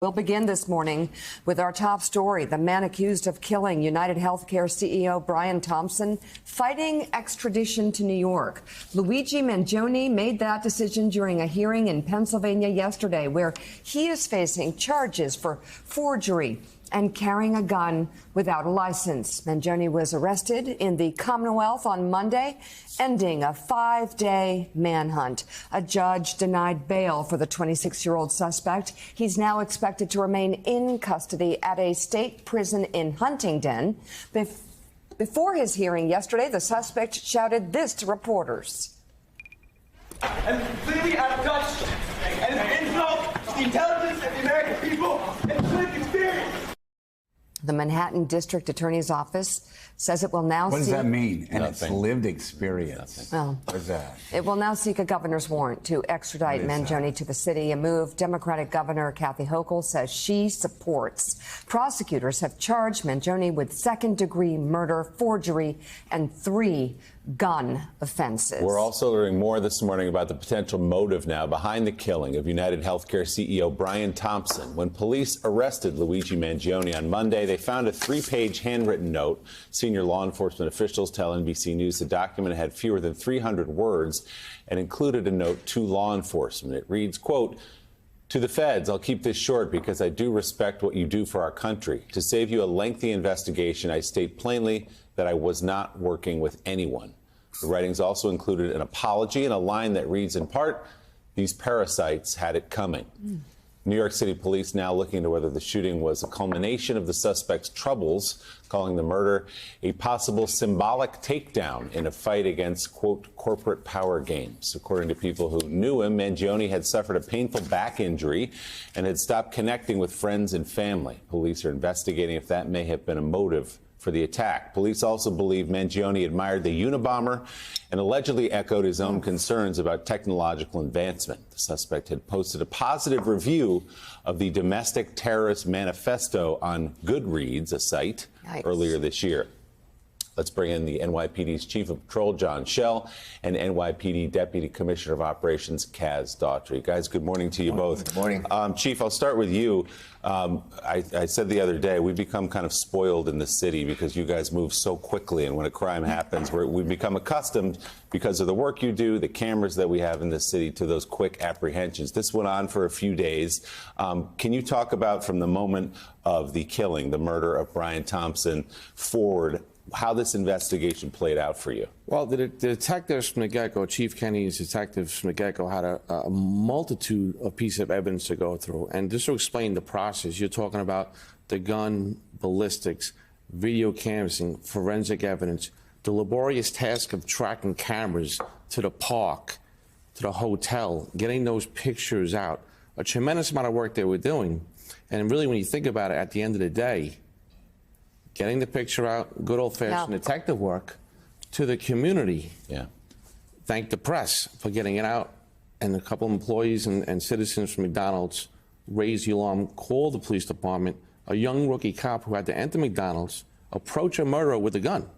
We'll begin this morning with our top story. The man accused of killing United Healthcare CEO Brian Thompson fighting extradition to New York. Luigi Mangione made that decision during a hearing in Pennsylvania yesterday, where he is facing charges for forgery and carrying a gun without a license. Mangione was arrested in the Commonwealth on Monday, ending a 5-day manhunt. A judge denied bail for the 26-year-old suspect. He's now expected to remain in custody at a state prison in Huntington. Before his hearing yesterday, the suspect shouted this to reporters. I'm completely out of touch and an insult to the intelligence of the American people and civic experience. The Manhattan District Attorney's Office says it will now What does that mean? And Nothing. it's lived experience. Well, What is that? it will now seek a governor's warrant to extradite Mangione to the city, a move Democratic Governor Kathy Hochul says she supports. Prosecutors have charged Mangione with second-degree murder, forgery, and 3 gun offenses. We're also learning more this morning about the potential motive now behind the killing of United Healthcare CEO Brian Thompson. When police arrested Luigi Mangione on Monday, they found a 3-page handwritten note. Senior law enforcement officials tell NBC News the document had fewer than 300 words and included a note to law enforcement. It reads, quote, "To the feds, I'll keep this short because I do respect what you do for our country. To save you a lengthy investigation, I state plainly that I was not working with anyone." The writings also included an apology and a line that reads in part, "These parasites had it coming." New York City police now looking into whether the shooting was a culmination of the suspect's troubles, calling the murder a possible symbolic takedown in a fight against, quote, corporate power games. According to people who knew him, Mangione had suffered a painful back injury and had stopped connecting with friends and family. Police are investigating if that may have been a motive for the attack. Police also believe Mangione admired the Unabomber and allegedly echoed his own concerns about technological advancement. The suspect had posted a positive review of the Domestic Terrorist Manifesto on Goodreads, a site, earlier this year. Let's bring in the NYPD's Chief of Patrol, John Schell, and NYPD Deputy Commissioner of Operations, Kaz Daughtry. Guys, good morning to you both. Good morning. Chief, I'll start with you. I said the other day, we've become kind of spoiled in the city because you guys move so quickly, and when a crime happens, we've become accustomed, because of the work you do, the cameras that we have in the city, to those quick apprehensions. This went on for a few days. Can you talk about, from the moment of the killing, the murder of Brian Thompson, forward, how this investigation played out for you? Well, the detectives from the get-go, Chief Kenny's detectives from the get-go, had a multitude of pieces of evidence to go through. And just to explain the process, you're talking about the gun, ballistics, video canvassing, forensic evidence, the laborious task of tracking cameras to the park, to the hotel, getting those pictures out. A tremendous amount of work they were doing. And really, when you think about it, at the end of the day, getting the picture out, good old-fashioned detective work, to the community. Yeah. Thank the press for getting it out, and a couple of employees and citizens from McDonald's raised the alarm, called the police department. A young rookie cop who had to enter McDonald's, approach a murderer with a gun.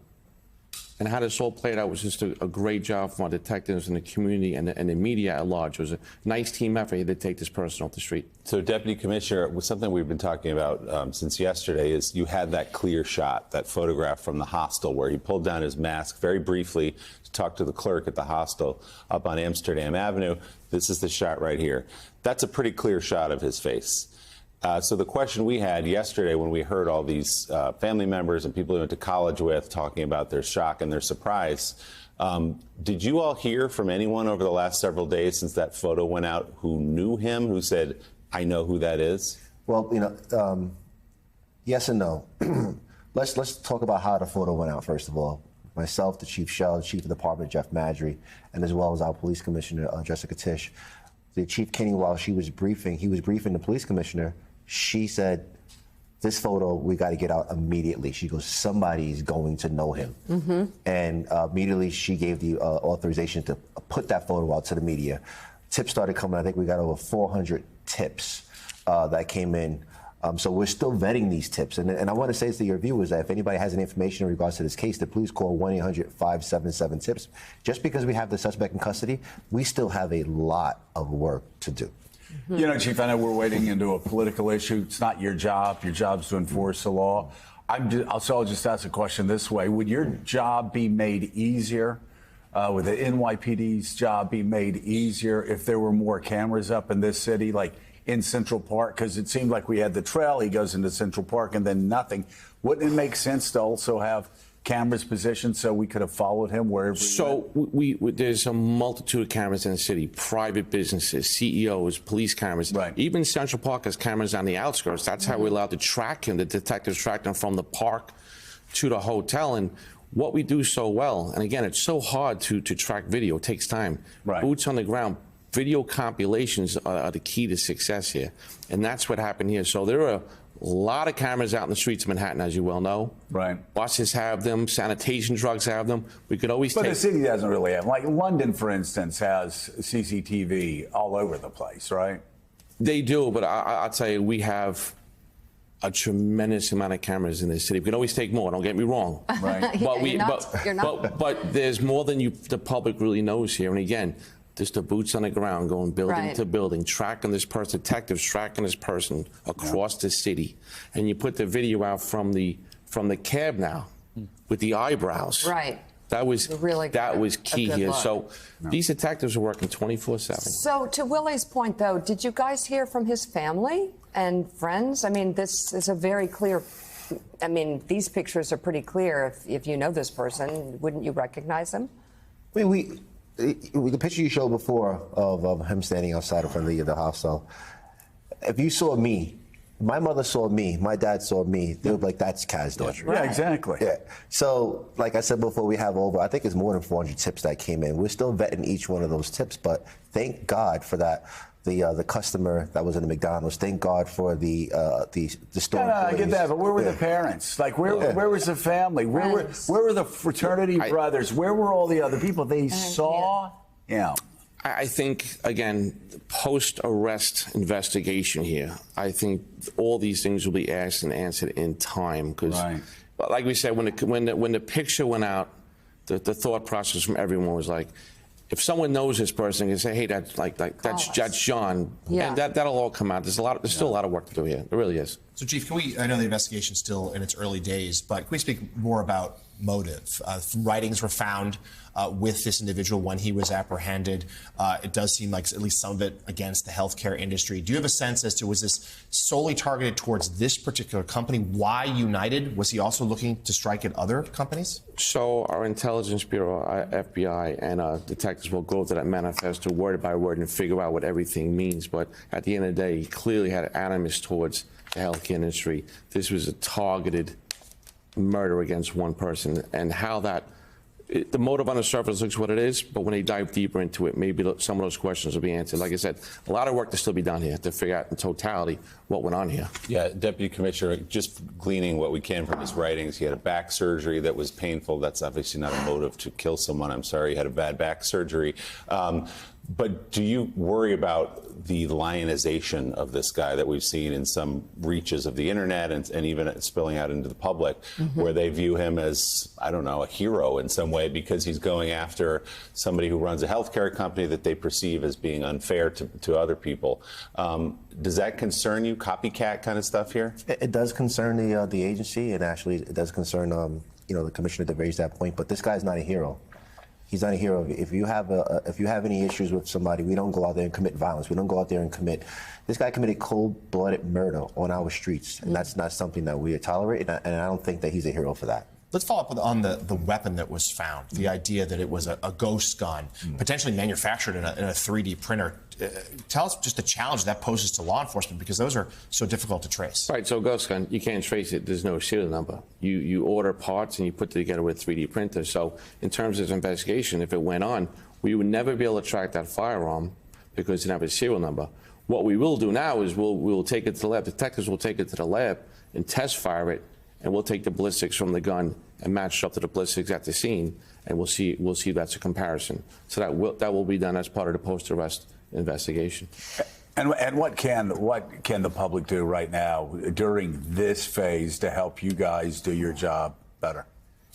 And how this all played out was just a great job from our detectives and the community and the media at large. It was a nice team effort to take this person off the street. So, Deputy Commissioner, something we've been talking about since yesterday is you had that clear shot, that photograph from the hostel where he pulled down his mask very briefly to talk to the clerk at the hostel up on Amsterdam Avenue. This is the shot right here. That's a pretty clear shot of his face. So the question we had yesterday when we heard all these family members and people we went to college with talking about their shock and their surprise, did you all hear from anyone over the last several days since that photo went out who knew him, who said, "I know who that is"? Well, yes and no. Let's talk about how the photo went out, first of all. Myself, the Chief Schell, the Chief of the Department, Jeff Madry, and as well as our Police Commissioner, Jessica Tisch. The Chief Kenny, while he was briefing the Police Commissioner, she said, "This photo, we got to get out immediately." She goes, "Somebody's going to know him." And immediately she gave the authorization to put that photo out to the media. Tips started coming. I think we got over 400 tips that came in. So we're still vetting these tips. And I want to say to your viewers that if anybody has any information in regards to this case, to please call 1-800-577-TIPS. Just because we have the suspect in custody, we still have a lot of work to do. You know, Chief, I know we're wading into a political issue. It's not your job. Your job's to enforce the law. I'll just ask a question this way. Would your job be made easier? Would the NYPD's job be made easier if there were more cameras up in this city, like in Central Park? Because it seemed like we had the trail. He goes into Central Park and then nothing. Wouldn't it make sense to also have cameras positioned so we could have followed him wherever he went? There's a multitude of cameras in the city, private businesses, CEOs, police cameras. Right. Even Central Park has cameras on the outskirts. That's how we're allowed to track him. The detectives track him from the park to the hotel. And what we do so well, and again, it's so hard to track video. It takes time. Right. Boots on the ground. Video compilations are the key to success here. And that's what happened here. So there are a lot of cameras out in the streets of Manhattan, as you well know. Right. Buses have them. Sanitation trucks have them. We could always But take... the city doesn't really have. Like London, for instance, has CCTV all over the place, right? They do, but I'll tell you, we have a tremendous amount of cameras in this city. We can always take more, don't get me wrong. Right. But, You're not. but there's more than the public really knows here. And again, just the boots on the ground, going building Right. to building, tracking this person, detectives tracking this person across the city. And you put the video out from the cab now with the eyebrows. Right. That was Really that was a key good here. look. So these detectives are working 24/7. So to Willie's point, though, did you guys hear from his family and friends? I mean, this is a very clear. I mean, these pictures are pretty clear. If you know this person, wouldn't you recognize him? I mean, the picture you showed before of him standing outside in front of the house. So, if you saw me, my mother saw me, my dad saw me, they would be like, "That's Kaz Daughtry." Yeah, exactly. Yeah. So, like I said before, we have over, I think it's more than 400 tips that came in. We're still vetting each one of those tips, but thank God for that. The customer that was in the McDonald's. Thank God for the store. No, I get employees. that, but where were Yeah. the parents? Like, where was the family? Where Friends. were the fraternity brothers? Where were all the other people they saw? Yeah. I think, again, post-arrest investigation here, I think all these things will be asked and answered in time. Because, Right. like we said, when the picture went out, the thought process from everyone was like, if someone knows this person, they can say, "Hey, that's that's John," Yeah. and that'll all come out. There's still a lot of work to do here. There really is. So, Chief, I know the investigation's still in its early days, but can we speak more about motive? Writings were found with this individual when he was apprehended. It does seem like at least some of it against the healthcare industry. Do you have a sense as to, was this solely targeted towards this particular company? Why United? Was he also looking to strike at other companies? So our Intelligence Bureau, our FBI, and detectives will go to that manifesto word by word and figure out what everything means. But at the end of the day, he clearly had animus towards the healthcare industry. This was a targeted murder against one person, and how the motive on the surface looks what it is, but when they dive deeper into it, maybe some of those questions will be answered. Like I said, a lot of work to still be done here to figure out in totality what went on here. Yeah, Deputy Commissioner, just gleaning what we can from his writings, he had a back surgery that was painful. That's obviously not a motive to kill someone. I'm sorry he had a bad back surgery. But do you worry about the lionization of this guy that we've seen in some reaches of the internet and even spilling out into the public, where they view him as, I don't know, a hero in some way because he's going after somebody who runs a healthcare company that they perceive as being unfair to other people? Does that concern you, copycat kind of stuff here? It does concern the agency, and actually it does concern the commissioner that raised that point. But this guy's not a hero. He's not a hero. If you have any issues with somebody, we don't go out there and commit violence. We don't go out there and commit. This guy committed cold-blooded murder on our streets, and that's not something that we tolerate. And I don't think that he's a hero for that. Let's follow up on the weapon that was found, the idea that it was a ghost gun, potentially manufactured in a 3D printer. Tell us just the challenge that poses to law enforcement, because those are so difficult to trace. Right, so ghost gun, you can't trace it. There's no serial number. You order parts and you put it together with a 3D printer. So in terms of investigation, if it went on, we would never be able to track that firearm because it didn't have a serial number. What we will do now is we'll take it to the lab. Detectives will take it to the lab and test fire it, and we'll take the ballistics from the gun and match it up to the ballistics at the scene, and we'll see if that's a comparison. So that will be done as part of the post-arrest investigation. And what can the public do right now during this phase to help you guys do your job better?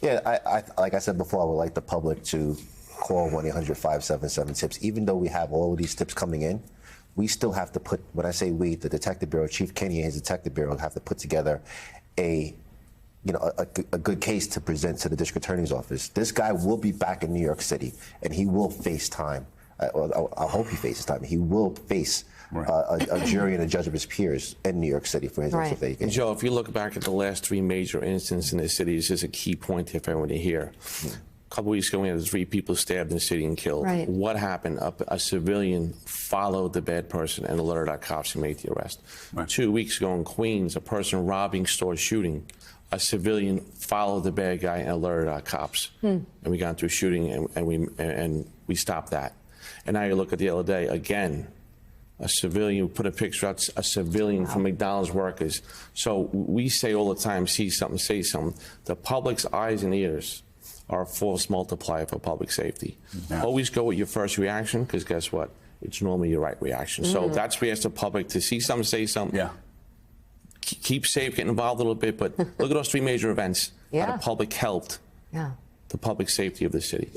Yeah, I like I said before, I would like the public to call 1-800-577-TIPS. Even though we have all of these tips coming in, we still have to put, when I say we, the Detective Bureau, Chief Kenny and his Detective Bureau have to put together a good case to present to the district attorney's office. This guy will be back in New York City, and he will face time. I hope he faces time. He will face a jury and a judge of his peers in New York City for his investigation. Joe, if you look back at the last 3 major incidents in the city, this is a key point here for everyone to hear. A couple weeks ago, we had 3 people stabbed in the city and killed. Right. What happened? A civilian followed the bad person and alerted our cops and made the arrest. Right. 2 weeks ago in Queens, a person robbing stores, shooting. A civilian followed the bad guy and alerted our cops. And we got into a shooting and we stopped that. And now you look at the other day, again, a civilian, put a picture out, a civilian from McDonald's workers. So we say all the time, see something, say something. The public's eyes and ears are a force multiplier for public safety. Yeah. Always go with your first reaction, because guess what? It's normally your right reaction. So that's where we ask the public to see something, say something. Yeah. Keep safe, get involved a little bit, but look at those 3 major events. How Yeah. the public helped Yeah. the public safety of the city.